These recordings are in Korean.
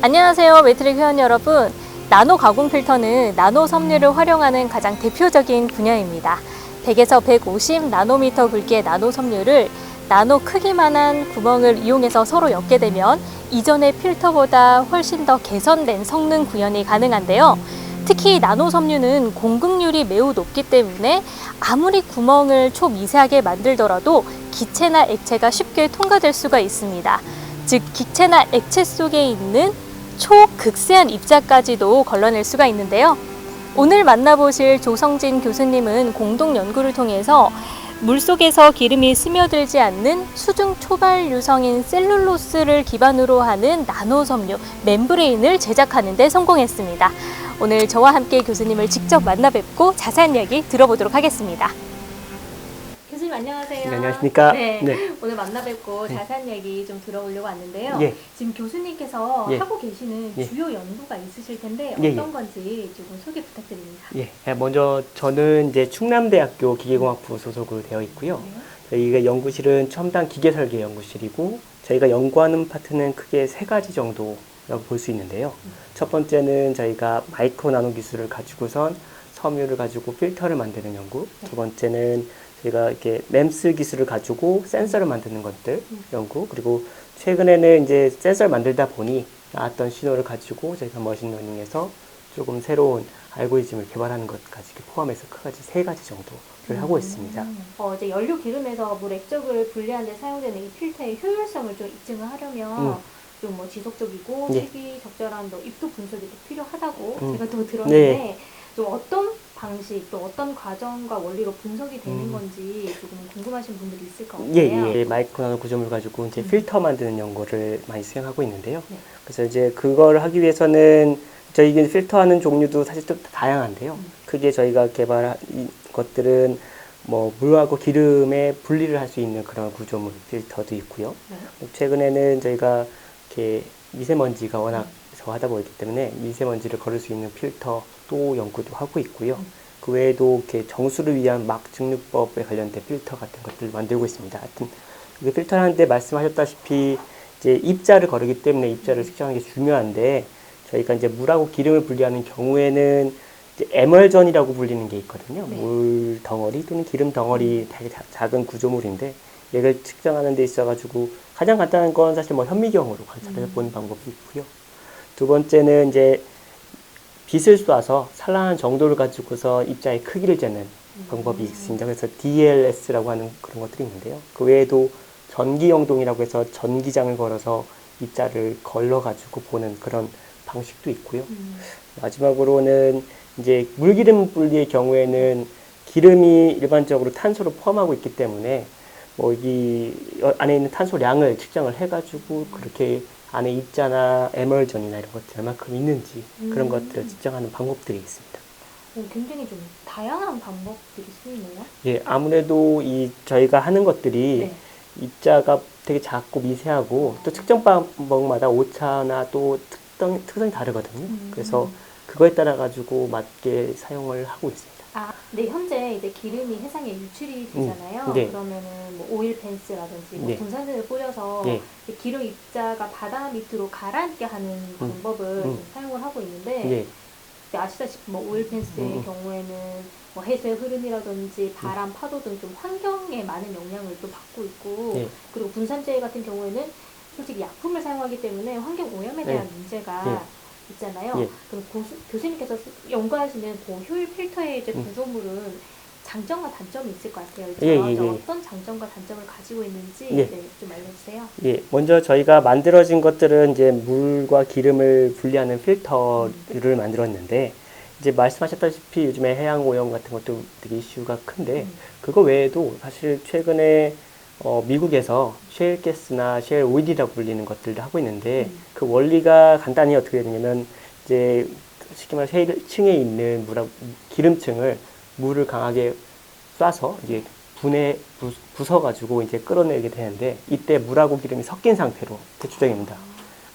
안녕하세요, 매트릭 회원 여러분. 나노 가공 필터는 나노 섬유를 활용하는 가장 대표적인 분야입니다. 100에서 150 나노미터 굵기의 나노 섬유를 나노 크기만한 구멍을 이용해서 서로 엮게 되면 이전의 필터보다 훨씬 더 개선된 성능 구현이 가능한데요. 특히 나노 섬유는 공급률이 매우 높기 때문에 아무리 구멍을 초미세하게 만들더라도 기체나 액체가 쉽게 통과될 수가 있습니다. 즉, 기체나 액체 속에 있는 초극세한 입자까지도 걸러낼 수가 있는데요. 오늘 만나보실 조성진 교수님은 공동 연구를 통해서 물속에서 기름이 스며들지 않는 수중 초발 유성인 셀룰로스를 기반으로 하는 나노 섬유 멤브레인을 제작하는 데 성공했습니다. 오늘 저와 함께 교수님을 직접 만나 뵙고 자세한 이야기 들어보도록 하겠습니다. 교수님 안녕하세요. 네, 안녕하십니까. 네, 네. 오늘 만나 뵙고 자세한 이야기 좀 들어보려고 왔는데요. 예. 지금 교수님께서 예. 하고 계시는 예. 주요 연구가 있으실 텐데 예, 어떤 예. 건지 조금 소개 부탁드립니다. 예, 먼저 저는 이제 충남대학교 기계공학부 소속으로 되어 있고요. 네. 저희가 연구실은 첨단 기계설계 연구실이고 저희가 연구하는 파트는 크게 세 가지 정도라고 볼 수 있는데요. 첫 번째는 저희가 마이크로 나노 기술을 가지고선 섬유를 가지고 필터를 만드는 연구. 두 번째는 저희가 이렇게 램스 기술을 가지고 센서를 만드는 것들 연구. 그리고 최근에는 이제 센서를 만들다 보니 나왔던 신호를 가지고 저희가 머신러닝에서 조금 새로운 알고리즘을 개발하는 것까지 포함해서 크게까지 세 가지 정도를 하고 있습니다. 이제 연료 기름에서 물 액적을 분리하는 데 사용되는 이 필터의 효율성을 좀 입증을 하려면 좀 뭐 지속적이고 예. 시기 적절한 입도 분석이 또 필요하다고 제가 또 들었는데 네. 좀 어떤 방식 또 어떤 과정과 원리로 분석이 되는 건지 조금 궁금하신 분들이 있을 것 같아요. 예. 마이크로 나노 구조물 가지고 이제 필터 만드는 연구를 많이 수행하고 있는데요. 네. 그래서 이제 그걸 하기 위해서는 저희 필터하는 종류도 사실 좀 다양한데요. 크게 저희가 개발한 것들은 뭐 물하고 기름의 분리를 할 수 있는 그런 구조물 필터도 있고요. 네. 최근에는 저희가 이렇게 미세먼지가 워낙 저하다 보이기 때문에 미세먼지를 걸을 수 있는 필터도 연구도 하고 있고요. 그 외에도 이렇게 정수를 위한 막 증류법에 관련된 필터 같은 것들을 만들고 있습니다. 하여튼 이 필터를 하는데 말씀하셨다시피 이제 입자를 거르기 때문에 입자를 측정하는 게 중요한데 저희가 이제 물하고 기름을 분리하는 경우에는 이제 에멀전이라고 불리는 게 있거든요. 네. 물 덩어리 또는 기름 덩어리 되게 작은 구조물인데 얘를 측정하는 데 있어가지고 가장 간단한 건 사실 뭐 현미경으로 관찰해 보는 방법이 있고요. 두 번째는 이제 빛을 쏴서 산란한 정도를 가지고서 입자의 크기를 재는 방법이 있습니다. 그래서 DLS라고 하는 그런 것들이 있는데요. 그 외에도 전기영동이라고 해서 전기장을 걸어서 입자를 걸러가지고 보는 그런 방식도 있고요. 마지막으로는 이제 물기름 분리의 경우에는 기름이 일반적으로 탄소를 포함하고 있기 때문에 뭐 이 안에 있는 탄소량을 측정을 해가지고 그렇게 안에 입자나 에멀전이나 이런 것들이 얼마큼 있는지 그런 것들을 측정하는 방법들이 있습니다. 굉장히 좀 다양한 방법들이 쓰이네요. 예, 아무래도 이 저희가 하는 것들이 네. 입자가 되게 작고 미세하고 또 측정 방법마다 오차나 또 특성이 다르거든요. 그래서 그거에 따라 가지고 맞게 사용을 하고 있습니다. 네, 현재 이제 기름이 해상에 유출이 되잖아요. 네. 그러면은 뭐 오일 펜스라든지 뭐 네. 분산제를 뿌려서 네. 기름 입자가 바다 밑으로 가라앉게 하는 방법을 사용을 하고 있는데 예. 아시다시피 뭐 오일 펜스의 경우에는 뭐 해수의 흐름이라든지 바람, 파도 등 좀 환경에 많은 영향을 또 받고 있고 네. 그리고 분산제 같은 경우에는 솔직히 약품을 사용하기 때문에 환경 오염에 대한 문제가 있잖아요. 예. 그럼 교수님께서 연구하시는 고효율 필터의 이제 구조물은 장점과 단점이 있을 것 같아요. 어떤 장점과 단점을 가지고 있는지 좀 알려주세요. 예, 먼저 저희가 만들어진 것들은 이제 물과 기름을 분리하는 필터를 만들었는데 이제 말씀하셨다시피 요즘에 해양 오염 같은 것도 되게 이슈가 큰데 그거 외에도 사실 최근에 미국에서 셰일 가스나 셰일 오일이라고 불리는 것들도 하고 있는데 그 원리가 간단히 어떻게 되냐면 이제 쉽게 말해 셰일층에 있는 기름층을 물을 강하게 쏴서 이제 부숴가지고 이제 끌어내게 되는데 이때 물하고 기름이 섞인 상태로 대추적입니다.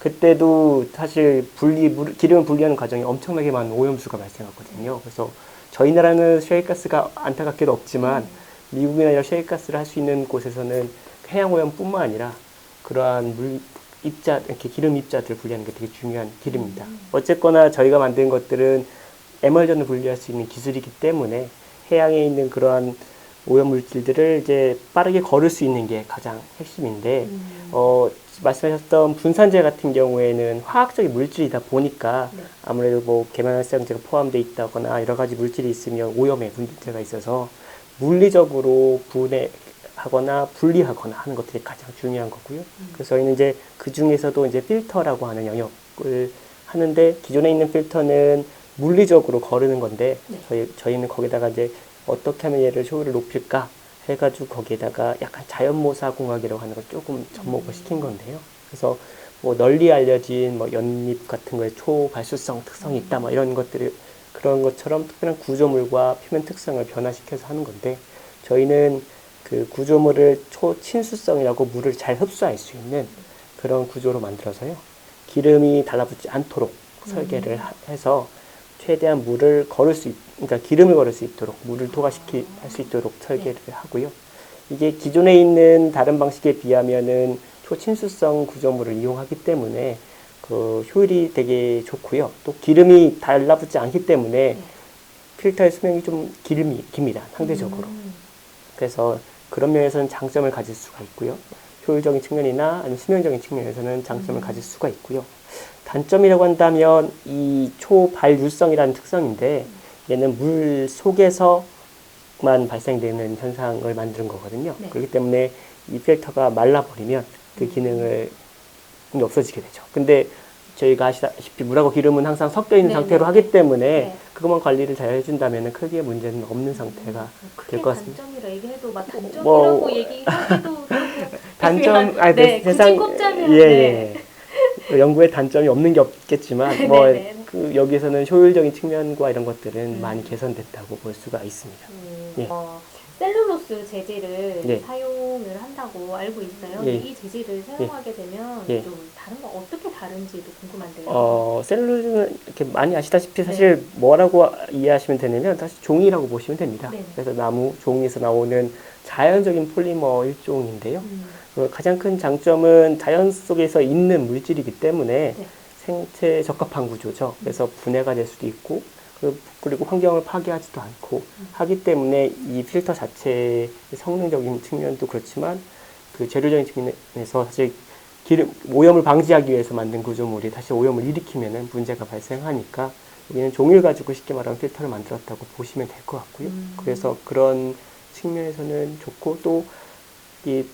그때도 사실 기름을 분리하는 과정이 엄청나게 많은 오염수가 발생하거든요. 그래서 저희 나라는 셰일가스가 안타깝게도 없지만 미국이나 셰일가스를 할 수 있는 곳에서는 해양 오염뿐만 아니라 그러한 입자, 이렇게 기름 입자들을 분리하는 게 되게 중요한 기름입니다. 어쨌거나 저희가 만든 것들은 에멀전을 분리할 수 있는 기술이기 때문에 해양에 있는 그러한 오염 물질들을 이제 빠르게 거를 수 있는 게 가장 핵심인데, 말씀하셨던 분산재 같은 경우에는 화학적인 물질이다 보니까 네. 아무래도 뭐 계면활성제가 포함되어 있다거나 여러 가지 물질이 있으면 오염에 문제가 있어서 물리적으로 분해하거나 분리하거나 하는 것들이 가장 중요한 거고요. 그래서 저희는 이제 그 중에서도 이제 필터라고 하는 영역을 하는데, 기존에 있는 필터는 물리적으로 거르는 건데, 네. 저희는 거기다가 이제 어떻게 하면 얘를 효율을 높일까 해가지고 거기에다가 약간 자연모사공학이라고 하는 걸 조금 접목을 시킨 건데요. 그래서 뭐 널리 알려진 뭐 연잎 같은 거에 초발수성 특성이 있다, 뭐 이런 것들을 그런 것처럼 특별한 구조물과 표면 특성을 변화시켜서 하는 건데, 저희는 그 구조물을 초친수성이라고 물을 잘 흡수할 수 있는 그런 구조로 만들어서요. 기름이 달라붙지 않도록 설계를 해서 최대한 물을 걸을 수 그러니까 기름을 걸을 수 있도록, 물을 할 수 있도록 설계를 하고요. 이게 기존에 있는 다른 방식에 비하면은 초친수성 구조물을 이용하기 때문에 그 효율이 되게 좋고요. 또 기름이 달라붙지 않기 때문에 필터의 수명이 좀 깁니다. 상대적으로. 그래서 그런 면에서는 장점을 가질 수가 있고요. 효율적인 측면이나 아니면 수명적인 측면에서는 장점을 가질 수가 있고요. 단점이라고 한다면 이 초발율성이라는 특성인데, 얘는 물 속에서만 발생되는 현상을 만드는 거거든요. 네. 그렇기 때문에 이 필터가 말라버리면 그 기능을 없어지게 되죠. 근데 저희가 아시다시피 물하고 기름은 항상 섞여 있는 네, 상태로 네, 하기 네. 때문에 네. 그것만 관리를 잘 해준다면 크게 문제는 없는 상태가 크게 될 것 같습니다. 단점이라 얘기해도 막 단점이라고 뭐, 얘기하기도 조금 단점, 아니, 네, 세상, 굳이 꼽자면 예. 연구에 단점이 없는 게 없겠지만, 뭐, 네네. 그, 여기에서는 효율적인 측면과 이런 것들은 많이 개선됐다고 볼 수가 있습니다. 예. 셀룰로스 재질을 예. 사용을 한다고 알고 있어요. 예. 근데 이 재질을 사용하게 되면 예. 좀 다른 거 어떻게 다른지도 궁금한데요. 셀룰로스는 이렇게 많이 아시다시피 사실 뭐라고 이해하시면 되냐면 사실 종이라고 보시면 됩니다. 네네. 그래서 나무, 종이에서 나오는 자연적인 폴리머 일종인데요. 가장 큰 장점은 자연 속에서 있는 물질이기 때문에 네. 생체에 적합한 구조죠. 그래서 분해가 될 수도 있고, 그리고 환경을 파괴하지도 않고 하기 때문에 이 필터 자체의 성능적인 측면도 그렇지만 그 재료적인 측면에서 사실 오염을 방지하기 위해서 만든 구조물이 다시 오염을 일으키면은 문제가 발생하니까 여기는 종이를 가지고 쉽게 말하면 필터를 만들었다고 보시면 될 것 같고요. 그래서 그런 측면에서는 좋고, 또 이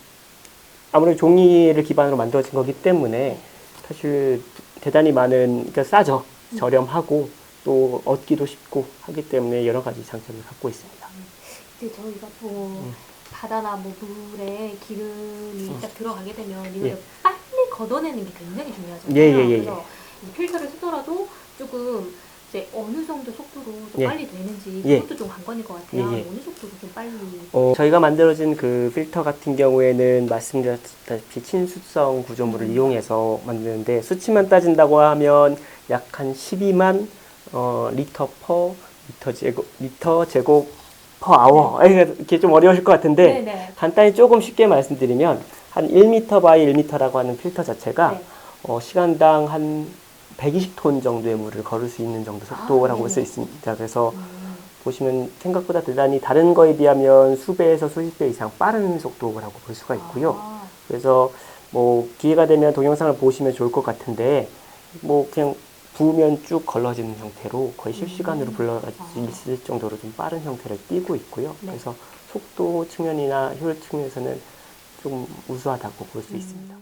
아무래도 종이를 기반으로 만들어진 거기 때문에 사실 대단히 그러니까 싸죠. 저렴하고 또 얻기도 쉽고 하기 때문에 여러 가지 장점을 갖고 있습니다. 이제 저희가 또 바다나 뭐 물에 기름이 딱 들어가게 되면 이거를 빨리 걷어내는 게 굉장히 중요하잖아요. 그래서 이 필터를 쓰더라도 조금 이제 어느 정도 속도로 좀 빨리 되는지 그것도 좀 관건일 것 같아요. 어느 속도로 좀 빨리. 저희가 만들어진 그 필터 같은 경우에는 말씀드렸다시피 친수성 구조물을 이용해서 만드는데, 수치만 따진다고 하면 약 한 12만 리터 제곱 퍼 아워. 이렇게 좀 어려우실 것 같은데, 네네. 간단히 조금 쉽게 말씀드리면 한 1m 바이 1m라고 하는 필터 자체가 시간당 한 120톤 정도의 물을 걸을 수 있는 정도 속도라고 볼 수 있습니다. 그래서 보시면 생각보다 대단히 다른 거에 비하면 수배에서 수십 배 이상 빠른 속도라고 볼 수가 있고요. 그래서 뭐 기회가 되면 동영상을 보시면 좋을 것 같은데, 뭐 그냥 부으면 쭉 걸러지는 형태로 거의 실시간으로 불러질 수 있을 정도로 좀 빠른 형태를 띠고 있고요. 그래서 속도 측면이나 효율 측면에서는 좀 우수하다고 볼 수 있습니다.